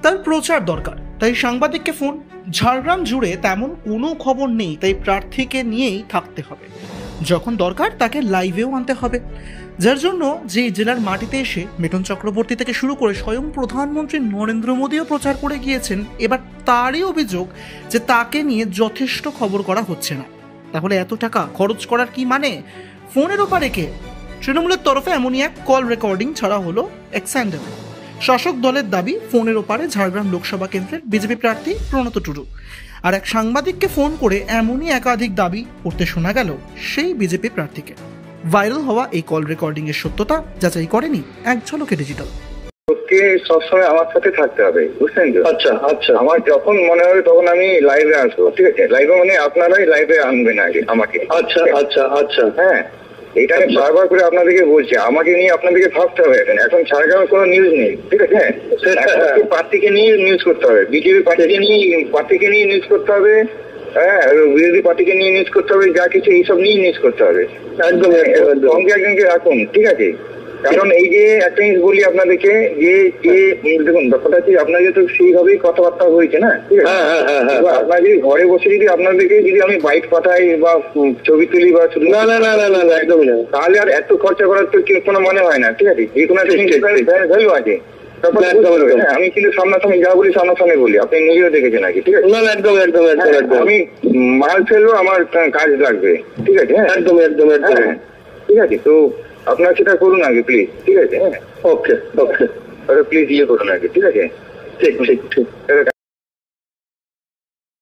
তার প্রচার দরকার, তাই সাংবাদিককে ফোন। ঝাড়গ্রাম জুড়ে তেমন কোনো খবর নেই, তাই প্রার্থীকে নিয়েই থাকতে হবে। যখন দরকার তাকে লাইভেও আনতে হবে, যার জন্য যে জেলার মাটিতে এসে মিঠুন চক্রবর্তী থেকে শুরু করে স্বয়ং প্রধানমন্ত্রী নরেন্দ্র মোদীও প্রচার করে গিয়েছেন। এবার তারই অভিযোগ যে তাকে নিয়ে যথেষ্ট খবর করা হচ্ছে না। তাহলে এত টাকা খরচ করার কি মানে? ফোনের ওপারে কে? তৃণমূলের তরফে এমনই এক কল রেকর্ডিং ছাড়া হলো এক্স্যান্ডেল। শাসক দলের দাবি, ফোনের ওপারে ঝাড়গ্রাম লোকসভা কেন্দ্রের বিজেপি প্রার্থী প্রণত টুডু। আর এক সাংবাদিককে ফোন করে এমনই একাধিক দাবি করতে শোনা গেল সেই বিজেপি প্রার্থীকে। ভাইরাল হওয়া এই কল রেকর্ডিং এর সত্যতা যাচাই করেনি এক ঝলকে ডিজিটাল। ওকে সবসময় আমার সাথে থাকতে হবে, বুঝছেন তো? আচ্ছা আচ্ছা, আমার যখন মনে হবে তখন আমি লাইভে আসবো, ঠিক আছে? লাইভে মানে আপনারাই লাইভে আনবেন আগে আমাকে। আচ্ছা আচ্ছা আচ্ছা, হ্যাঁ, এটা আমি বারবার করে আপনাদেরকে বলছি, আমাকে নিয়ে আপনাদেরকে ভাবতে হবে। এখন ঝাড়গ্রামের কোনো নিউজ নেই, ঠিক আছে? প্রার্থীকে নিয়ে নিউজ করতে হবে, বিজেপি প্রার্থীকে নিয়ে নিউজ করতে হবে, হ্যাঁ, বিরোধী পার্টিকে নিয়ে নিউজ করতে হবে, যা কিছু এইসব নিয়ে নিউজ করতে হবে। একদম সঙ্গে একজনকে রাখুন, ঠিক আছে? কারণ এই যে একটা জিনিস বলি আপনাদেরকে, যে দেখুন ব্যাপারটা হচ্ছে আপনাদের তো সেইভাবেই কথাবার্তা হয়েছে না, ঠিক আছে? আপনার যদি ঘরে বসে যদি আপনাদেরকে যদি আমি বাইক পাঠাই বা ছবি তুলি বা শুধু না না না না না একদম না, তাহলে আর এত খরচা করার তো কোনো মানে হয় না, ঠিক আছে? যে কোনো একটা জিনিস ভ্যালু আছে। আমি কিন্তু সামনাসামনি যা বলি সামনাসামনি বলি, আপনি নিজেও দেখেছেন নাকি, ঠিক আছে? একদম একদম একদম, আমি মাল ফেলবো, আমার কাজ লাগবে, ঠিক আছে? একদম একদম একদম, ঠিক আছে? তো আপনারা সেটা করুন আগে প্লিজ, ঠিক আছে? হ্যাঁ, ওকে ওকে, প্লিজ ইয়ে করুন আগে, ঠিক আছে? ঠিক ঠিক ঠিক।